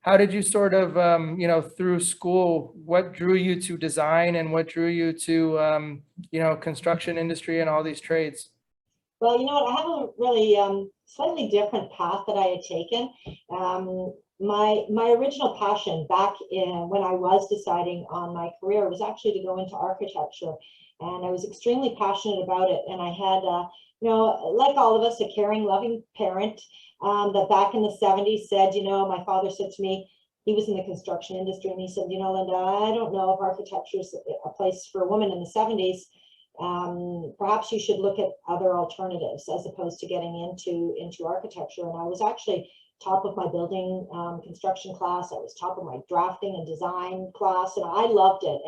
how did you sort of, through school, what drew you to design and what drew you to, construction industry and all these trades? Well, you know what, I have a really slightly different path that I had taken. My original passion back in when I was deciding on my career was actually to go into architecture, and I was extremely passionate about it. And I had, like all of us, a caring, loving parent that back in the 70s said, my father said to me, he was in the construction industry, and he said, Linda, I don't know if architecture is a place for a woman in the 70s. Perhaps you should look at other alternatives as opposed to getting into architecture. And I was actually top of my building construction class. I was top of my drafting and design class, and I loved it.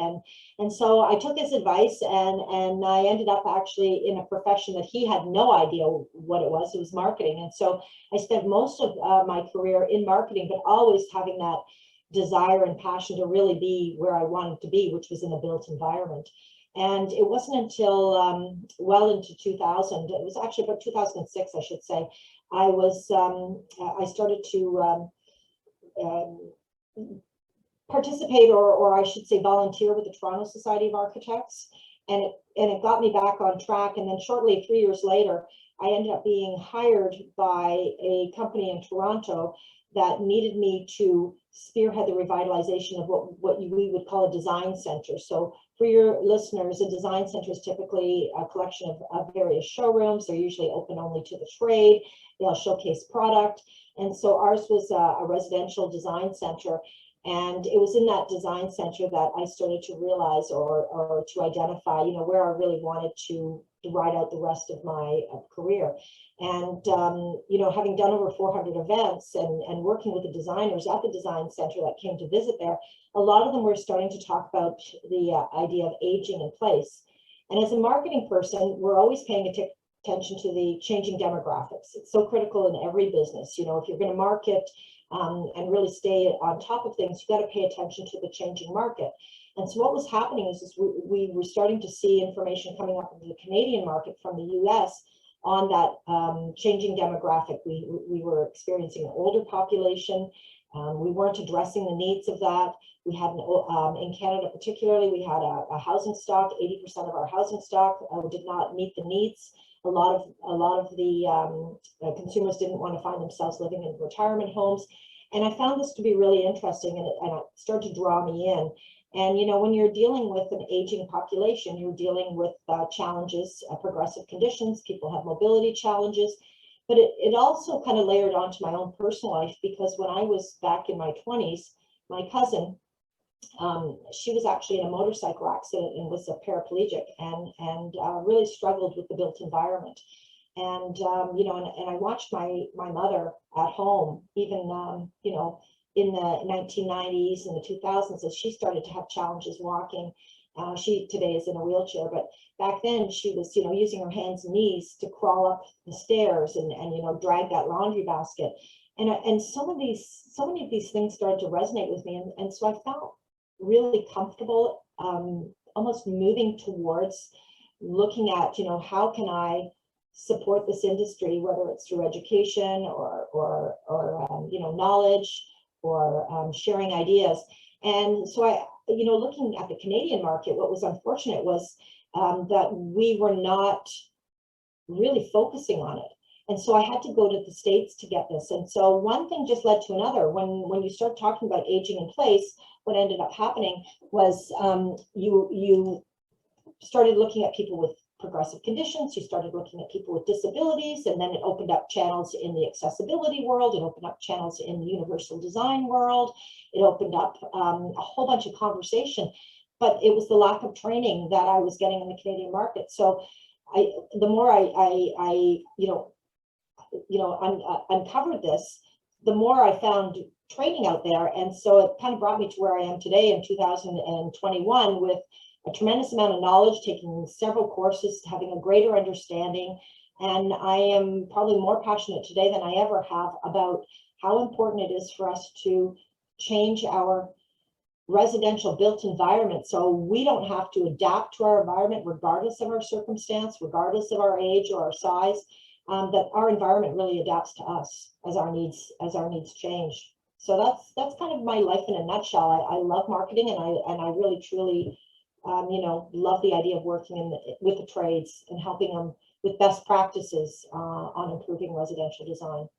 And so I took his advice, and I ended up actually in a profession that he had no idea what it was. It was marketing. And so I spent most of my career in marketing, but always having that desire and passion to really be where I wanted to be, which was in a built environment. And it wasn't until well into 2000, it was actually about 2006, I should say, I started to participate, or I should say volunteer, with the Toronto Society of Architects. And it got me back on track. And then shortly, 3 years later, I ended up being hired by a company in Toronto that needed me to spearhead the revitalization of what we would call a design center. So for your listeners, a design center is typically a collection of various showrooms. They're usually open only to the trade. They'll showcase product. And so ours was a residential design center. And it was in that design center that I started to realize or to identify, where I really wanted to ride out the rest of my career. And, having done over 400 events and working with the designers at the design center that came to visit there, a lot of them were starting to talk about the idea of aging in place. And as a marketing person, we're always paying attention to the changing demographics. It's so critical in every business. If you're going to market and really stay on top of things, you got to pay attention to the changing market. And so what was happening is we were starting to see information coming up into the Canadian market from the US on that changing demographic. We were experiencing an older population. We weren't addressing the needs of that. We had, in Canada particularly, we had a housing stock. 80% of our housing stock did not meet the needs. A lot of the consumers didn't want to find themselves living in retirement homes. And I found this to be really interesting, and it started to draw me in. And, when you're dealing with an aging population, you're dealing with challenges, progressive conditions. People have mobility challenges. But it also kind of layered onto my own personal life, because when I was back in my 20s, my cousin, she was actually in a motorcycle accident and was a paraplegic, and really struggled with the built environment. And and I watched my mother at home, even in the 1990s and the 2000s, as she started to have challenges walking. She today is in a wheelchair, but back then she was using her hands and knees to crawl up the stairs and drag that laundry basket. And so many of these things started to resonate with me, and so I felt really comfortable, almost moving towards looking at how can I support this industry, whether it's through education or knowledge or sharing ideas. And so I, looking at the Canadian market, what was unfortunate was that we were not really focusing on it. And so I had to go to the States to get this. And so one thing just led to another. When you start talking about aging in place, what ended up happening was you started looking at people with progressive conditions, you started looking at people with disabilities, and then it opened up channels in the accessibility world, it opened up channels in the universal design world, it opened up a whole bunch of conversation. But it was the lack of training that I was getting in the Canadian market. So the more I uncovered this, the more I found training out there. And so it kind of brought me to where I am today in 2021, with a tremendous amount of knowledge, taking several courses, having a greater understanding. And I am probably more passionate today than I ever have about how important it is for us to change our residential built environment so we don't have to adapt to our environment regardless of our circumstance, regardless of our age or our size, that our environment really adapts to us as our needs change. So that's kind of my life in a nutshell. I love marketing, and I really truly, you know, love the idea of working with the trades and helping them with best practices on improving residential design.